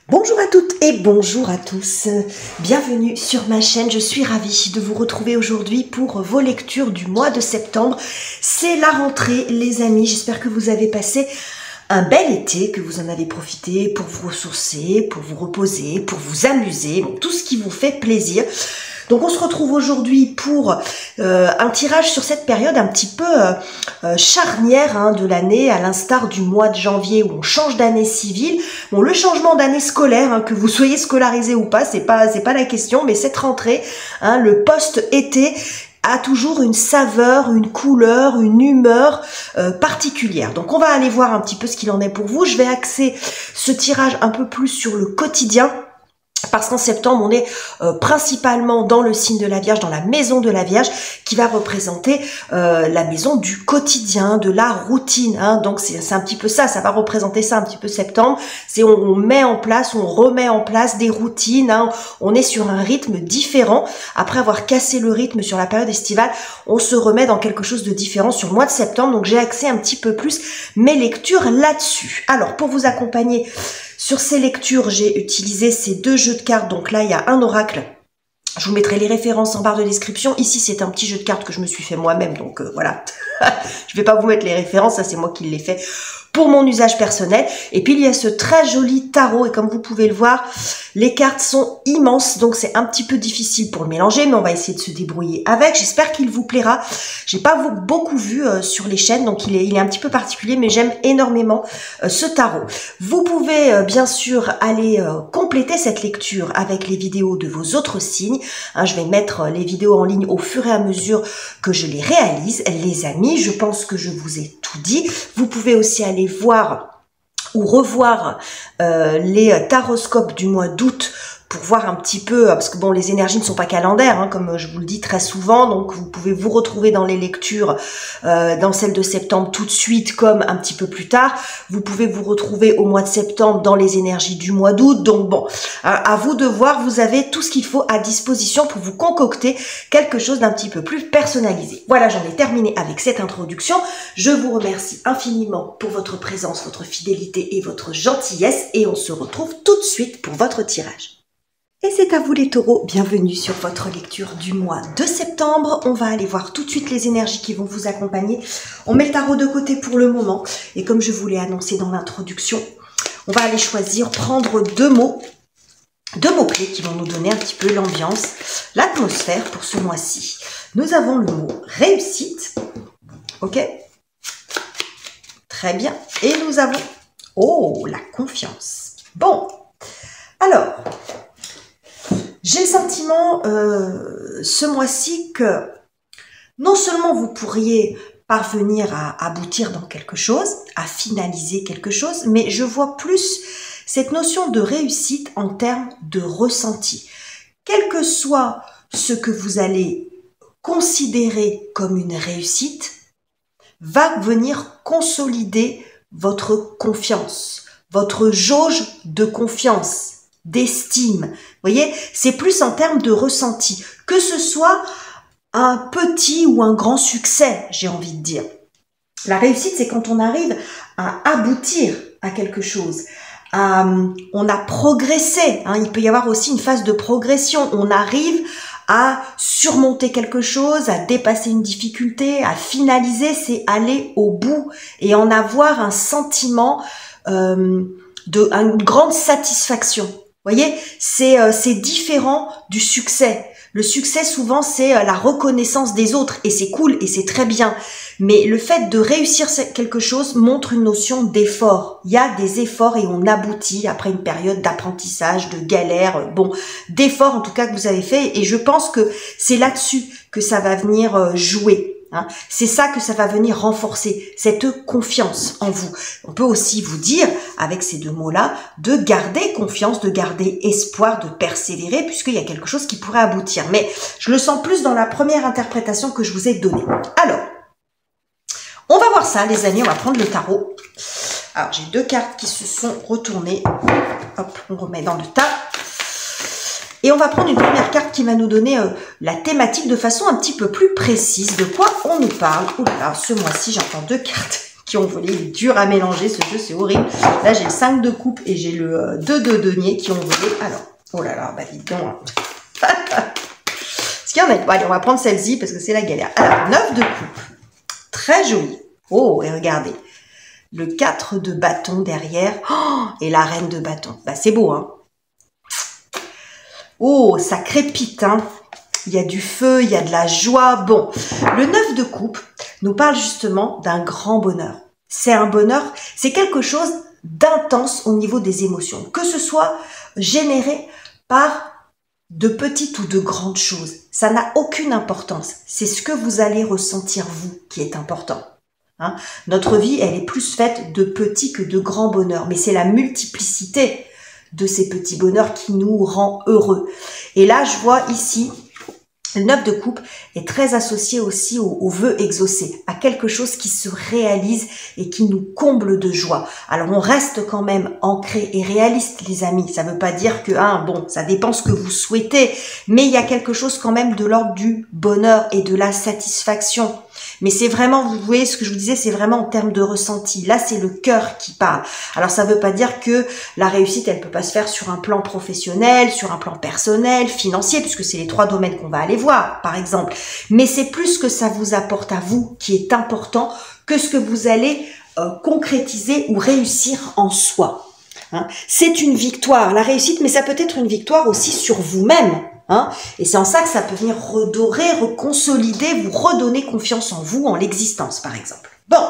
Bonjour à toutes et bonjour à tous, bienvenue sur ma chaîne, je suis ravie de vous retrouver aujourd'hui pour vos lectures du mois de septembre. C'est la rentrée les amis, j'espère que vous avez passé un bel été, que vous en avez profité pour vous ressourcer, pour vous reposer, pour vous amuser, tout ce qui vous fait plaisir. Donc on se retrouve aujourd'hui pour un tirage sur cette période un petit peu charnière de l'année, à l'instar du mois de janvier où on change d'année civile. Bon, le changement d'année scolaire, que vous soyez scolarisé ou pas, c'est pas la question, mais cette rentrée, le post-été a toujours une saveur, une couleur, une humeur particulière. Donc on va aller voir un petit peu ce qu'il en est pour vous. Je vais axer ce tirage un peu plus sur le quotidien, parce qu'en septembre, on est principalement dans le signe de la Vierge, dans la maison de la Vierge, qui va représenter la maison du quotidien, de la routine. Donc c'est un petit peu ça, ça va représenter ça un petit peu septembre. C'est on met en place, on remet en place des routines. On est sur un rythme différent. Après avoir cassé le rythme sur la période estivale, on se remet dans quelque chose de différent sur le mois de septembre. Donc j'ai axé un petit peu plus mes lectures là-dessus. Alors pour vous accompagner sur ces lectures, j'ai utilisé ces deux jeux de cartes. Donc là, il y a un oracle. Je vous mettrai les références en barre de description. Ici, c'est un petit jeu de cartes que je me suis fait moi-même. Donc voilà, je vais pas vous mettre les références. Ça, c'est moi qui l'ai fait pour mon usage personnel. Et puis, il y a ce très joli tarot. Et comme vous pouvez le voir, les cartes sont immenses. Donc, c'est un petit peu difficile pour le mélanger. Mais on va essayer de se débrouiller avec. J'espère qu'il vous plaira. J'ai pas beaucoup vu sur les chaînes. Donc, il est un petit peu particulier. Mais j'aime énormément ce tarot. Vous pouvez bien sûr aller compléter cette lecture avec les vidéos de vos autres signes. Je vais mettre les vidéos en ligne au fur et à mesure que je les réalise. Les amis, je pense que je vous ai tout dit. Vous pouvez aussi aller voir ou revoir les taroscopes du mois d'août pour voir un petit peu, parce que bon, les énergies ne sont pas calendaires, comme je vous le dis très souvent, donc vous pouvez vous retrouver dans les lectures, dans celle de septembre tout de suite, comme un petit peu plus tard. Vous pouvez vous retrouver au mois de septembre dans les énergies du mois d'août. Donc bon, à vous de voir, vous avez tout ce qu'il faut à disposition pour vous concocter quelque chose d'un petit peu plus personnalisé. Voilà, j'en ai terminé avec cette introduction. Je vous remercie infiniment pour votre présence, votre fidélité et votre gentillesse, et on se retrouve tout de suite pour votre tirage. Et c'est à vous les taureaux, bienvenue sur votre lecture du mois de septembre. On va aller voir tout de suite les énergies qui vont vous accompagner. On met le tarot de côté pour le moment. Et comme je vous l'ai annoncé dans l'introduction, on va aller choisir, prendre deux mots-clés qui vont nous donner un petit peu l'ambiance, l'atmosphère pour ce mois-ci. Nous avons le mot réussite. Ok? Très bien. Et nous avons, la confiance. Bon. Alors, j'ai le sentiment ce mois-ci que non seulement vous pourriez parvenir à aboutir dans quelque chose, à finaliser quelque chose, mais je vois plus cette notion de réussite en termes de ressenti. Quel que soit ce que vous allez considérer comme une réussite, va venir consolider votre confiance, votre jauge de confiance, d'estime. Vous voyez, c'est plus en termes de ressenti, que ce soit un petit ou un grand succès, j'ai envie de dire. La réussite, c'est quand on arrive à aboutir à quelque chose. On a progressé. Il peut y avoir aussi une phase de progression. On arrive à surmonter quelque chose, à dépasser une difficulté, à finaliser, c'est aller au bout et en avoir un sentiment une grande satisfaction. Vous voyez, c'est différent du succès. Le succès, souvent, c'est la reconnaissance des autres et c'est cool et c'est très bien. Mais le fait de réussir quelque chose montre une notion d'effort. Il y a des efforts et on aboutit après une période d'apprentissage, de galère, d'efforts en tout cas que vous avez fait. Et je pense que c'est là-dessus que ça va venir jouer. C'est ça que ça va venir renforcer, cette confiance en vous. On peut aussi vous dire, avec ces deux mots-là, de garder confiance, de garder espoir, de persévérer, puisqu'il y a quelque chose qui pourrait aboutir. Mais je le sens plus dans la première interprétation que je vous ai donnée. Alors, on va voir ça, les amis, on va prendre le tarot. Alors, j'ai deux cartes qui se sont retournées. Hop, on remet dans le tas. Et on va prendre une première carte qui va nous donner la thématique de façon un petit peu plus précise. De quoi on nous parle? Ouh là là, ce mois-ci, j'entends deux cartes qui ont volé. Il est dur à mélanger, ce jeu, c'est horrible. Là, j'ai le 5 de coupe et j'ai le 2 de denier qui ont volé. Alors, oh là là, bah dis donc. Est-ce qu'il y en a? Bon, allez, on va prendre celle-ci parce que c'est la galère. Alors, 9 de coupe. Très joli. Oh, et regardez. Le 4 de bâton derrière. Oh, et la reine de bâton. Bah, c'est beau, hein. Oh, ça crépite, hein. Il y a du feu, il y a de la joie. Bon, le 9 de coupe nous parle justement d'un grand bonheur. C'est un bonheur, c'est quelque chose d'intense au niveau des émotions. Que ce soit généré par de petites ou de grandes choses. Ça n'a aucune importance. C'est ce que vous allez ressentir, vous, qui est important. Hein? Notre vie, elle est plus faite de petits que de grands bonheurs. Mais c'est la multiplicité de ces petits bonheurs qui nous rend heureux. Et là, je vois ici, le 9 de coupe est très associé aussi au vœu exaucé, à quelque chose qui se réalise et qui nous comble de joie. Alors, on reste quand même ancré et réaliste, les amis. Ça ne veut pas dire que, bon, ça dépend ce que vous souhaitez, mais il y a quelque chose quand même de l'ordre du bonheur et de la satisfaction. Mais c'est vraiment, vous voyez ce que je vous disais, c'est vraiment en termes de ressenti. Là, c'est le cœur qui parle. Alors, ça ne veut pas dire que la réussite, elle peut pas se faire sur un plan professionnel, sur un plan personnel, financier, puisque c'est les 3 domaines qu'on va aller voir, par exemple. Mais c'est plus ce que ça vous apporte à vous qui est important que ce que vous allez concrétiser ou réussir en soi. Hein? C'est une victoire, la réussite, mais ça peut être une victoire aussi sur vous-même. Hein? Et c'est en ça que ça peut venir redorer, reconsolider, vous redonner confiance en vous, en l'existence, par exemple. Bon.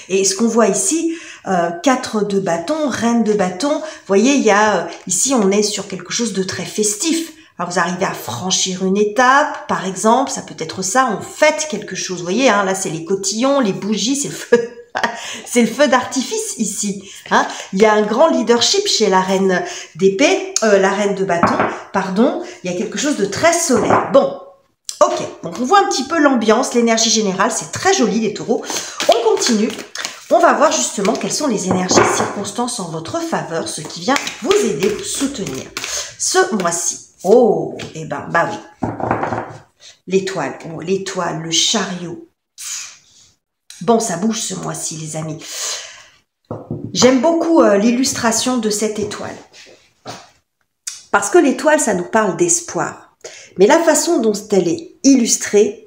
Et ce qu'on voit ici, 4 de bâton, reine de bâton, vous voyez, il y a, ici, on est sur quelque chose de très festif. Alors, vous arrivez à franchir une étape, par exemple, ça peut être ça, on fête quelque chose. Vous voyez, hein, là, c'est les cotillons, les bougies, c'est le feu. C'est le feu d'artifice ici. Hein. Il y a un grand leadership chez la reine d'épée, la reine de bâton, pardon. Il y a quelque chose de très solaire. Bon, ok. Donc on voit un petit peu l'ambiance, l'énergie générale. C'est très joli les taureaux. On continue. On va voir justement quelles sont les énergies circonstances en votre faveur, ce qui vient vous aider, vous soutenir. Ce mois-ci. Oh, eh ben, bah oui. L'étoile, oh, l'étoile, le chariot. Bon, ça bouge ce mois-ci, les amis. J'aime beaucoup l'illustration de cette étoile. Parce que l'étoile, ça nous parle d'espoir. Mais la façon dont elle est illustrée,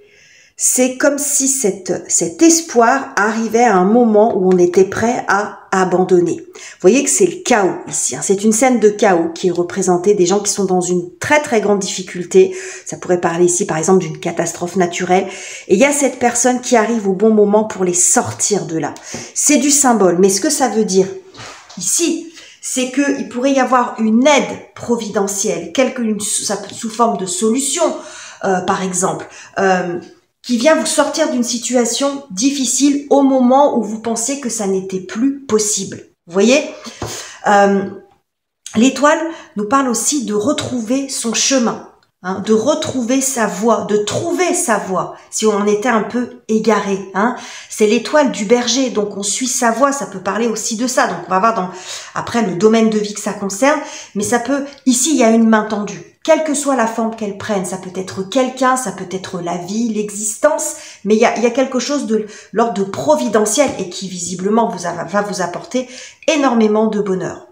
c'est comme si cet espoir arrivait à un moment où on était prêt à abandonner. Vous voyez que c'est le chaos ici. Hein. C'est une scène de chaos qui est représentée, des gens qui sont dans une très très grande difficulté. Ça pourrait parler ici par exemple d'une catastrophe naturelle. Et il y a cette personne qui arrive au bon moment pour les sortir de là. C'est du symbole. Mais ce que ça veut dire ici, c'est qu'il pourrait y avoir une aide providentielle, sous forme de solution, par exemple, qui vient vous sortir d'une situation difficile au moment où vous pensez que ça n'était plus possible. Vous voyez, l'étoile nous parle aussi de retrouver son chemin, hein, de retrouver sa voie, de trouver sa voie, si on en était un peu égaré. Hein. C'est l'étoile du berger, donc on suit sa voie, ça peut parler aussi de ça. Donc on va voir après le domaine de vie que ça concerne, mais ça peut, ici il y a une main tendue. Quelle que soit la forme qu'elle prenne, ça peut être quelqu'un, ça peut être la vie, l'existence, mais il y a quelque chose de l'ordre de providentiel et qui visiblement va vous apporter énormément de bonheur.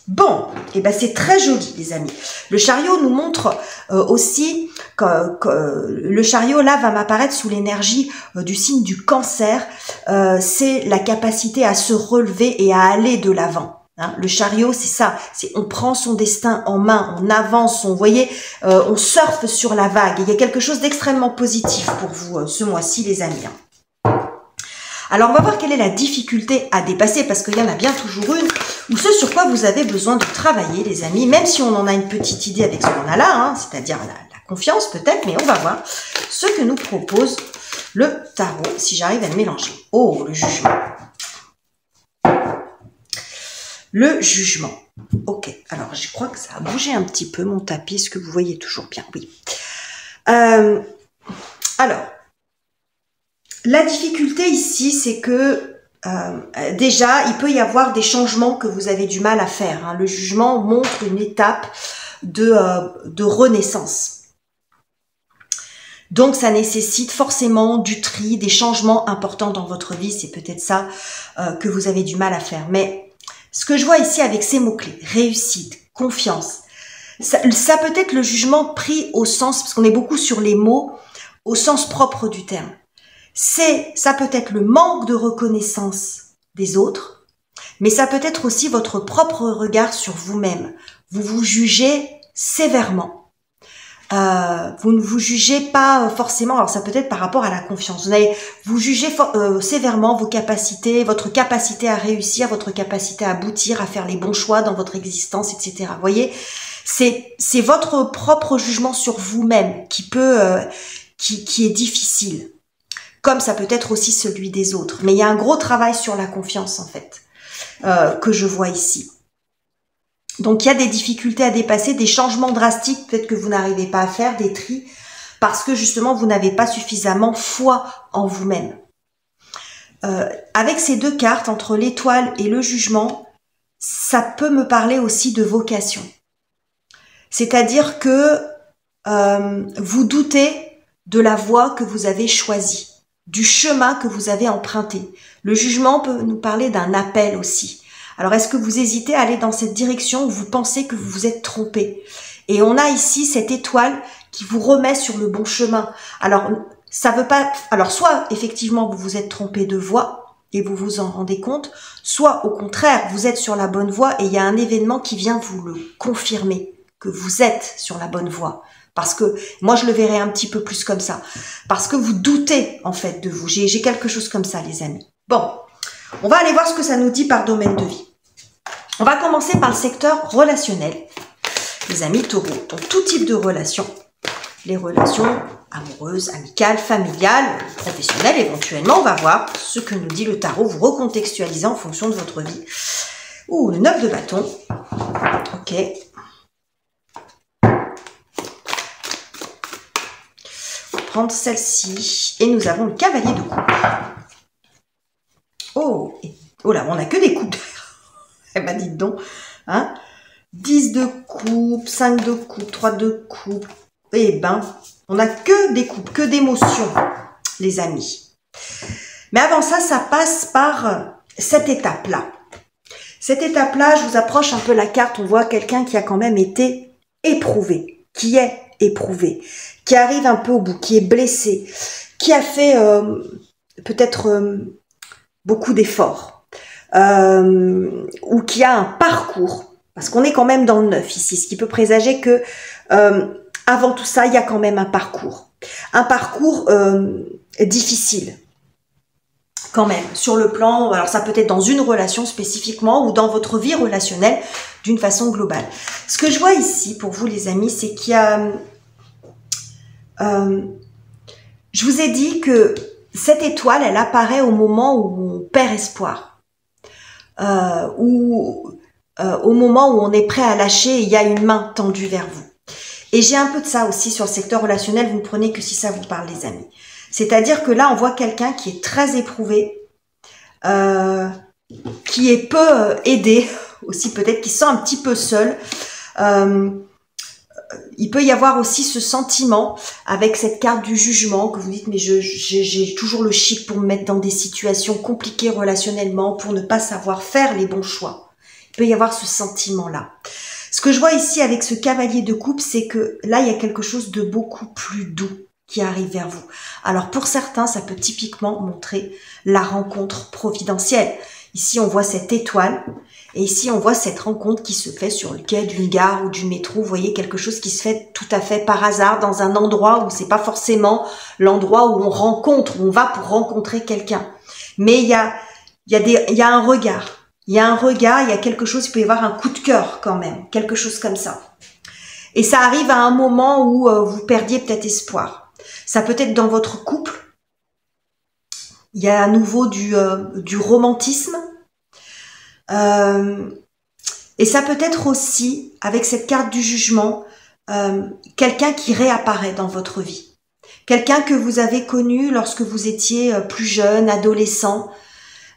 Bon, et ben c'est très joli les amis. Le chariot nous montre aussi que le chariot là va m'apparaître sous l'énergie du signe du cancer. C'est la capacité à se relever et à aller de l'avant. Hein, le chariot, c'est ça, on prend son destin en main, on avance, vous voyez, on surfe sur la vague. Il y a quelque chose d'extrêmement positif pour vous ce mois-ci, les amis. Alors, on va voir quelle est la difficulté à dépasser, parce qu'il y en a bien toujours une, ou ce sur quoi vous avez besoin de travailler, les amis, même si on en a une petite idée avec ce qu'on a là, hein, c'est-à-dire la confiance peut-être, mais on va voir ce que nous propose le tarot, si j'arrive à le mélanger. Oh, le jugement. Le jugement. Ok, alors je crois que ça a bougé un petit peu mon tapis, est-ce que vous voyez toujours bien? Oui. Alors, la difficulté ici, c'est que déjà, il peut y avoir des changements que vous avez du mal à faire. Hein. Le jugement montre une étape de renaissance. Donc, ça nécessite forcément du tri, des changements importants dans votre vie. C'est peut-être ça que vous avez du mal à faire. Mais ce que je vois ici avec ces mots-clés, réussite, confiance, ça peut être le jugement pris au sens, parce qu'on est beaucoup sur les mots, au sens propre du terme. Ça peut être le manque de reconnaissance des autres, mais ça peut être aussi votre propre regard sur vous-même. Vous vous jugez sévèrement. Vous ne vous jugez pas forcément, alors ça peut être par rapport à la confiance. Vous jugez sévèrement vos capacités, votre capacité à réussir, votre capacité à aboutir, à faire les bons choix dans votre existence, etc. Vous voyez, c'est votre propre jugement sur vous-même qui est difficile. Comme ça peut être aussi celui des autres. Mais il y a un gros travail sur la confiance en fait, que je vois ici. Donc, il y a des difficultés à dépasser, des changements drastiques, peut-être que vous n'arrivez pas à faire, des tris, parce que justement, vous n'avez pas suffisamment foi en vous-même. Avec ces deux cartes, entre l'étoile et le jugement, ça peut me parler aussi de vocation. C'est-à-dire que vous doutez de la voie que vous avez choisie, du chemin que vous avez emprunté. Le jugement peut nous parler d'un appel aussi. Alors, est-ce que vous hésitez à aller dans cette direction où vous pensez que vous vous êtes trompé? Et on a ici cette étoile qui vous remet sur le bon chemin. Alors, ça veut pas... Alors, soit, effectivement, vous vous êtes trompé de voie et vous vous en rendez compte, soit, au contraire, vous êtes sur la bonne voie et il y a un événement qui vient vous le confirmer, que vous êtes sur la bonne voie. Parce que, moi, je le verrais un petit peu plus comme ça. Parce que vous doutez, en fait, de vous. J'ai quelque chose comme ça, les amis. Bon. On va aller voir ce que ça nous dit par domaine de vie. On va commencer par le secteur relationnel. Les amis taureaux, donc tout type de relations. Les relations amoureuses, amicales, familiales, professionnelles éventuellement. On va voir ce que nous dit le tarot. Vous recontextualisez en fonction de votre vie. Ouh, le 9 de bâton. Ok. On va prendre celle-ci. Et nous avons le cavalier de coupe. Oh, là, on n'a que des coupes. Eh ben, dites donc. Hein, 10 de coupe, 5 de coupe, 3 de coupe. Eh ben, on n'a que des coupes, que d'émotions, les amis. Mais avant ça, ça passe par cette étape-là. Cette étape-là, je vous approche un peu la carte. On voit quelqu'un qui a quand même été éprouvé, qui est éprouvé, qui arrive un peu au bout, qui est blessé, qui a fait peut-être... beaucoup d'efforts, ou qui a un parcours, parce qu'on est quand même dans le 9 ici, ce qui peut présager que avant tout ça, il y a quand même un parcours difficile, quand même, sur le plan, alors ça peut être dans une relation spécifiquement, ou dans votre vie relationnelle, d'une façon globale. Ce que je vois ici, pour vous les amis, c'est qu'il y a... je vous ai dit que cette étoile, elle apparaît au moment où on perd espoir, au moment où on est prêt à lâcher et il y a une main tendue vers vous. Et j'ai un peu de ça aussi sur le secteur relationnel, vous ne prenez que si ça vous parle, les amis. C'est-à-dire que là, on voit quelqu'un qui est très éprouvé, qui est peu aidé, aussi peut-être qui se sent un petit peu seul. Il peut y avoir aussi ce sentiment avec cette carte du jugement que vous dites mais j'ai toujours le chic pour me mettre dans des situations compliquées relationnellement, pour ne pas savoir faire les bons choix. Il peut y avoir ce sentiment-là. Ce que je vois ici avec ce cavalier de coupe, c'est que là, il y a quelque chose de beaucoup plus doux qui arrive vers vous. Alors pour certains, ça peut typiquement montrer la rencontre providentielle. Ici, on voit cette étoile. Et ici, on voit cette rencontre qui se fait sur le quai d'une gare ou du métro. Vous voyez, quelque chose qui se fait tout à fait par hasard dans un endroit où c'est pas forcément l'endroit où on rencontre, où on va pour rencontrer quelqu'un. Mais il y a un regard. Il y a un regard, il y a quelque chose, il peut y avoir un coup de cœur quand même. Quelque chose comme ça. Et ça arrive à un moment où vous perdiez peut-être espoir. Ça peut être dans votre couple. Il y a à nouveau du romantisme. Et ça peut être aussi, avec cette carte du jugement, quelqu'un qui réapparaît dans votre vie. Quelqu'un que vous avez connu lorsque vous étiez plus jeune, adolescent.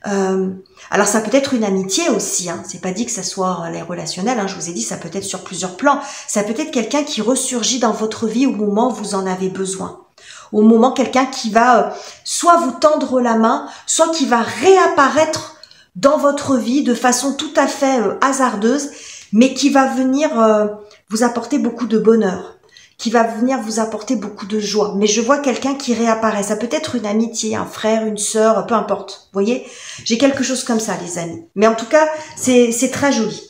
Alors ça peut être une amitié aussi, hein. C'est pas dit que ça soit les relationnels, hein. Je vous ai dit, ça peut être sur plusieurs plans. Ça peut être quelqu'un qui ressurgit dans votre vie au moment où vous en avez besoin. au moment, quelqu'un qui va soit vous tendre la main, soit qui va réapparaître dans votre vie de façon tout à fait hasardeuse, mais qui va venir vous apporter beaucoup de bonheur, qui va venir vous apporter beaucoup de joie. Mais je vois quelqu'un qui réapparaît. Ça peut être une amitié, un frère, une sœur, peu importe. Vous voyez, j'ai quelque chose comme ça, les amis. Mais en tout cas, c'est très joli.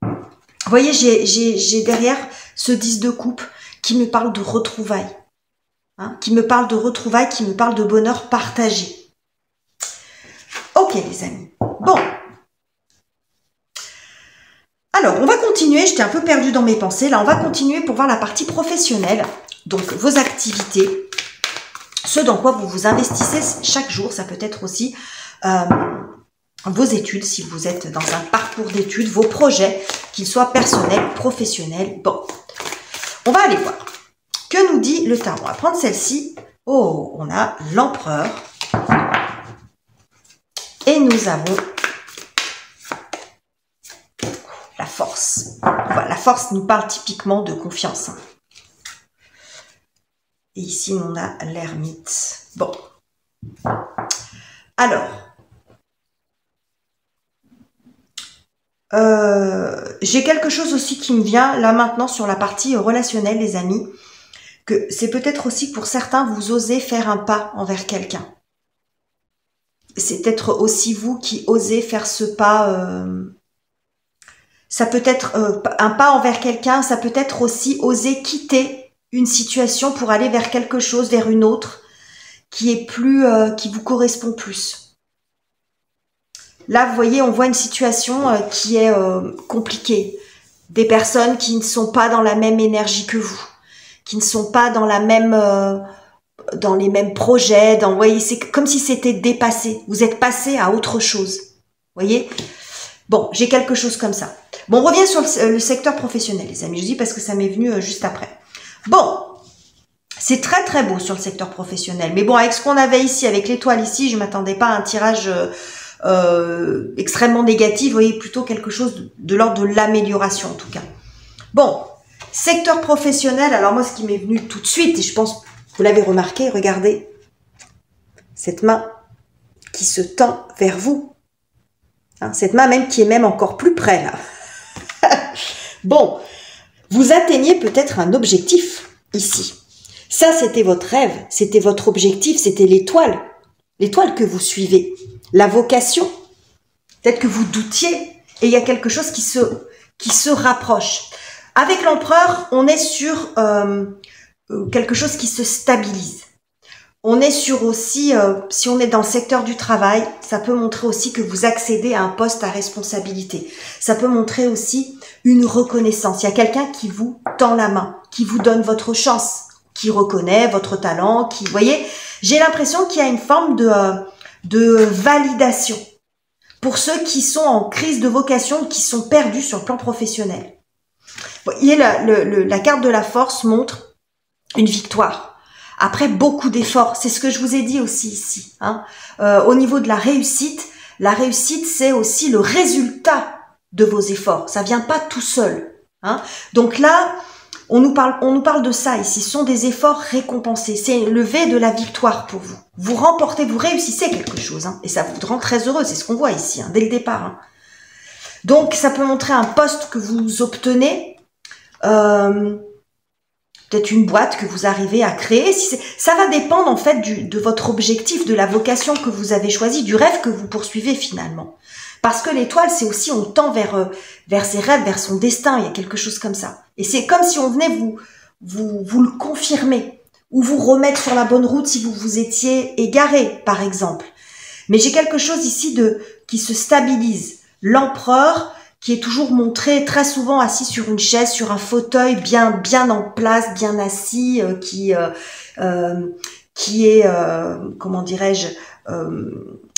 Vous voyez, j'ai derrière ce 10 de coupe qui me parle de retrouvailles. Hein, qui me parle de retrouvailles, qui me parle de bonheur partagé. Ok, les amis. Bon. Alors, on va continuer. J'étais un peu perdue dans mes pensées. Là, on va continuer pour voir la partie professionnelle. Donc, vos activités. Ce dans quoi vous vous investissez chaque jour. Ça peut être aussi vos études, si vous êtes dans un parcours d'études, vos projets, qu'ils soient personnels ou professionnels. Bon, on va aller voir. Que nous dit le tarot? On va prendre celle-ci. Oh, on a l'empereur. Et nous avons la force. Voilà, la force nous parle typiquement de confiance. Et ici, on a l'ermite. Bon. Alors, j'ai quelque chose aussi qui me vient là maintenant sur la partie relationnelle, les amis, que c'est peut-être aussi pour certains, vous osez faire un pas envers quelqu'un. C'est peut-être aussi vous qui osez faire ce pas. Ça peut être un pas envers quelqu'un, ça peut être aussi oser quitter une situation pour aller vers quelque chose, vers une autre, qui est plus, qui vous correspond plus. Là, vous voyez, on voit une situation qui est compliquée. Des personnes qui ne sont pas dans la même énergie que vous, qui ne sont pas dans la même, dans les mêmes projets. Vous voyez, c'est comme si c'était dépassé. Vous êtes passé à autre chose. Vous voyez? Bon, j'ai quelque chose comme ça. Bon, on revient sur le secteur professionnel, les amis. Je dis parce que ça m'est venu juste après. Bon, c'est très très beau sur le secteur professionnel. Mais bon, avec ce qu'on avait ici, avec l'étoile ici, je ne m'attendais pas à un tirage extrêmement négatif. Vous voyez, plutôt quelque chose de l'ordre de l'amélioration en tout cas. Bon, secteur professionnel. Alors moi, ce qui m'est venu tout de suite, et je pense que vous l'avez remarqué, regardez cette main qui se tend vers vous. Hein, cette main même qui est même encore plus près là. Bon, vous atteignez peut-être un objectif ici. Ça, c'était votre rêve, c'était votre objectif, c'était l'étoile que vous suivez, la vocation. Peut-être que vous doutiez et il y a quelque chose qui se rapproche. Avec l'empereur, on est sur quelque chose qui se stabilise. On est sur aussi, si on est dans le secteur du travail, ça peut montrer aussi que vous accédez à un poste à responsabilité. Ça peut montrer aussi une reconnaissance. Il y a quelqu'un qui vous tend la main, qui vous donne votre chance, qui reconnaît votre talent, qui, vous voyez, j'ai l'impression qu'il y a une forme de validation pour ceux qui sont en crise de vocation, qui sont perdus sur le plan professionnel. Vous voyez, la carte de la force montre une victoire. Après beaucoup d'efforts, c'est ce que je vous ai dit aussi ici. Hein. Au niveau de la réussite c'est aussi le résultat de vos efforts. Ça vient pas tout seul. Hein. Donc là, on nous parle de ça ici. Ce sont des efforts récompensés. C'est le V de la victoire pour vous. Vous remportez, vous réussissez quelque chose. Hein, et ça vous rend très heureux. C'est ce qu'on voit ici, hein, dès le départ. Hein. Donc, ça peut montrer un poste que vous obtenez. Peut-être une boîte que vous arrivez à créer. Ça va dépendre en fait de votre objectif, de la vocation que vous avez choisie, du rêve que vous poursuivez finalement. Parce que l'étoile, c'est aussi on tend vers ses rêves, vers son destin. Il y a quelque chose comme ça. Et c'est comme si on venait vous le confirmer ou vous remettre sur la bonne route si vous vous étiez égaré, par exemple. Mais j'ai quelque chose ici qui se stabilise. L'empereur, qui est toujours montré très souvent assis sur une chaise, sur un fauteuil bien en place, bien assis, qui est, comment dirais-je,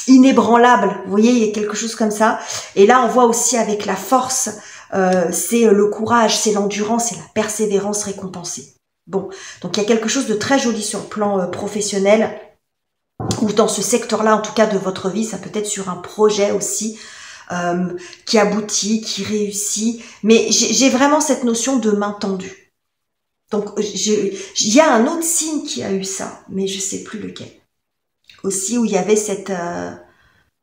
inébranlable. Vous voyez, il y a quelque chose comme ça. Et là, on voit aussi avec la force, c'est le courage, c'est l'endurance, c'est la persévérance récompensée. Bon, donc il y a quelque chose de très joli sur le plan professionnel, ou dans ce secteur-là, en tout cas de votre vie, ça peut être sur un projet aussi, qui aboutit, qui réussit. Mais j'ai vraiment cette notion de main tendue. Donc, il y a un autre signe qui a eu ça, mais je sais plus lequel. Aussi, où il y avait cette...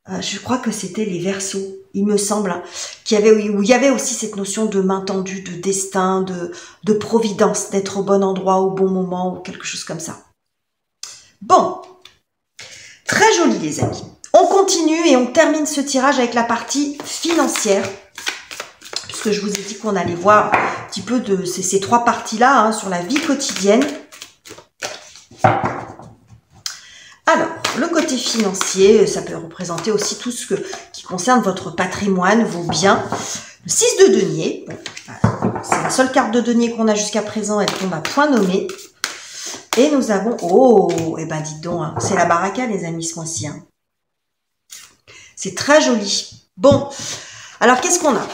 je crois que c'était les Verseaux, il me semble, hein, où il y avait aussi cette notion de main tendue, de destin, de providence, d'être au bon endroit, au bon moment, ou quelque chose comme ça. Bon, très joli les amis. On continue et on termine ce tirage avec la partie financière. Puisque je vous ai dit qu'on allait voir un petit peu de ces trois parties-là hein, sur la vie quotidienne. Alors, le côté financier, ça peut représenter aussi tout ce qui concerne votre patrimoine, vos biens. Le 6 de denier, bon, c'est la seule carte de denier qu'on a jusqu'à présent, elle tombe à point nommé. Et nous avons, oh, eh ben dites donc, hein, c'est la baraka les amis ce mois-ci. Hein. C'est très joli. Bon, alors qu'est-ce qu'on a?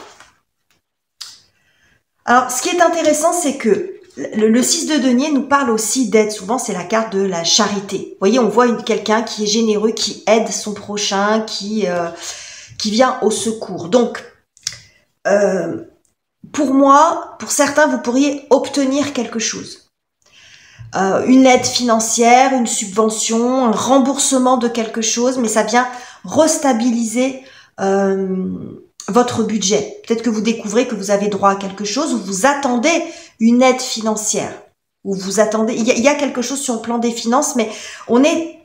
Alors, ce qui est intéressant, c'est que le 6 de denier nous parle aussi d'aide. Souvent, c'est la carte de la charité. Vous voyez, on voit quelqu'un qui est généreux, qui aide son prochain, qui vient au secours. Donc, pour moi, pour certains, vous pourriez obtenir quelque chose. Une aide financière, une subvention, un remboursement de quelque chose, mais ça vient restabiliser votre budget. Peut-être que vous découvrez que vous avez droit à quelque chose ou vous attendez une aide financière. Ou vous attendez... Il y a quelque chose sur le plan des finances, mais on est...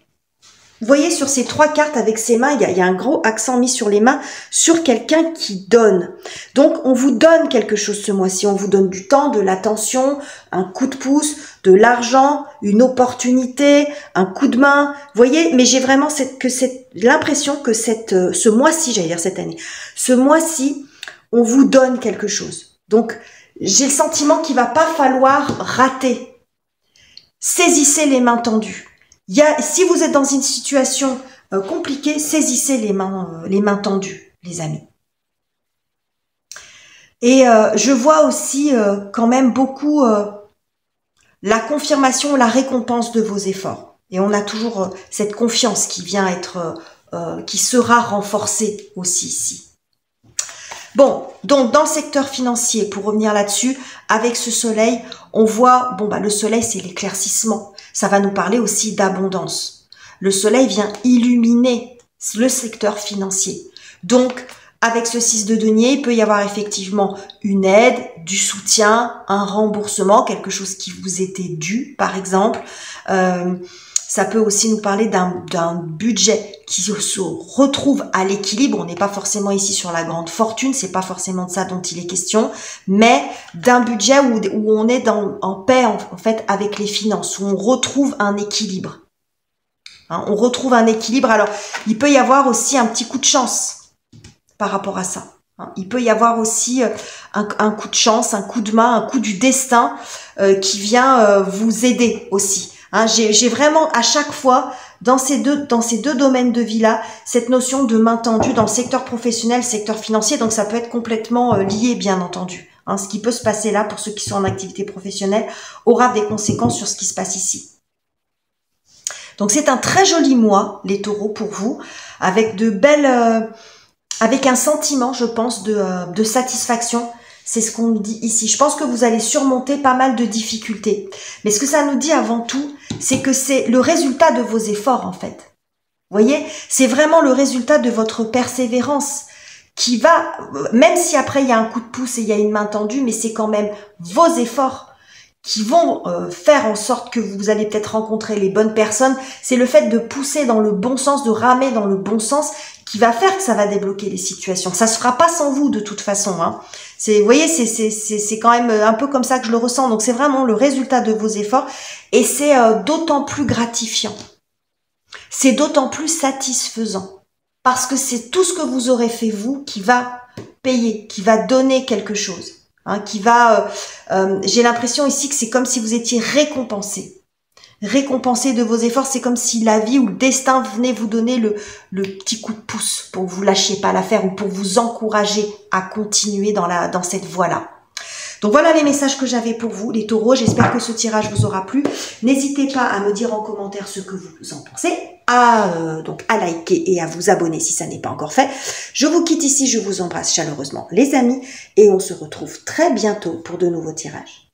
Vous voyez, sur ces trois cartes avec ses mains, il y a un gros accent mis sur les mains, sur quelqu'un qui donne. Donc, on vous donne quelque chose ce mois-ci. On vous donne du temps, de l'attention, un coup de pouce, de l'argent, une opportunité, un coup de main. Vous voyez, mais j'ai vraiment l'impression que ce mois-ci, j'allais dire cette année, ce mois-ci, on vous donne quelque chose. Donc, j'ai le sentiment qu'il va pas falloir rater. Saisissez les mains tendues. Si vous êtes dans une situation compliquée, saisissez les mains tendues, les amis. Et je vois aussi quand même beaucoup la confirmation, la récompense de vos efforts. Et on a toujours cette confiance qui vient qui sera renforcée aussi ici. Bon, donc dans le secteur financier, pour revenir là-dessus, avec ce soleil, on voit, bon bah le soleil c'est l'éclaircissement. Ça va nous parler aussi d'abondance. Le soleil vient illuminer le secteur financier. Donc, avec ce 6 de denier, il peut y avoir effectivement une aide, du soutien, un remboursement, quelque chose qui vous était dû, par exemple. Ça peut aussi nous parler d'un budget qui se retrouve à l'équilibre. On n'est pas forcément ici sur la grande fortune, c'est pas forcément de ça dont il est question, mais d'un budget où on est en paix en fait avec les finances, où on retrouve un équilibre. Hein, on retrouve un équilibre. Alors, il peut y avoir aussi un petit coup de chance par rapport à ça. Hein, il peut y avoir aussi un coup de chance, un coup de main, un coup du destin qui vient vous aider aussi. Hein, j'ai vraiment à chaque fois dans ces deux domaines de vie là cette notion de main tendue dans le secteur professionnel, secteur financier. Donc ça peut être complètement lié bien entendu. Hein, ce qui peut se passer là pour ceux qui sont en activité professionnelle aura des conséquences sur ce qui se passe ici. Donc c'est un très joli mois les taureaux pour vous avec de belles avec un sentiment je pense de satisfaction. C'est ce qu'on dit ici. Je pense que vous allez surmonter pas mal de difficultés. Mais ce que ça nous dit avant tout, c'est que c'est le résultat de vos efforts, en fait. Vous voyez, c'est vraiment le résultat de votre persévérance qui va, même si après il y a un coup de pouce et il y a une main tendue, mais c'est quand même vos efforts qui vont faire en sorte que vous allez peut-être rencontrer les bonnes personnes. C'est le fait de pousser dans le bon sens, de ramer dans le bon sens qui va faire que ça va débloquer les situations. Ça se fera pas sans vous de toute façon. Hein. Vous voyez, c'est quand même un peu comme ça que je le ressens. Donc c'est vraiment le résultat de vos efforts et c'est d'autant plus gratifiant. C'est d'autant plus satisfaisant parce que c'est tout ce que vous aurez fait vous qui va payer, qui va donner quelque chose. Hein, qui va, j'ai l'impression ici que c'est comme si vous étiez récompensé de vos efforts. C'est comme si la vie ou le destin venait vous donner le petit coup de pouce pour que vous lâchiez pas l'affaire ou pour vous encourager à continuer dans cette voie-là. Donc voilà les messages que j'avais pour vous, les taureaux. J'espère que ce tirage vous aura plu. N'hésitez pas à me dire en commentaire ce que vous en pensez, donc à liker et à vous abonner si ça n'est pas encore fait. Je vous quitte ici, je vous embrasse chaleureusement les amis et on se retrouve très bientôt pour de nouveaux tirages.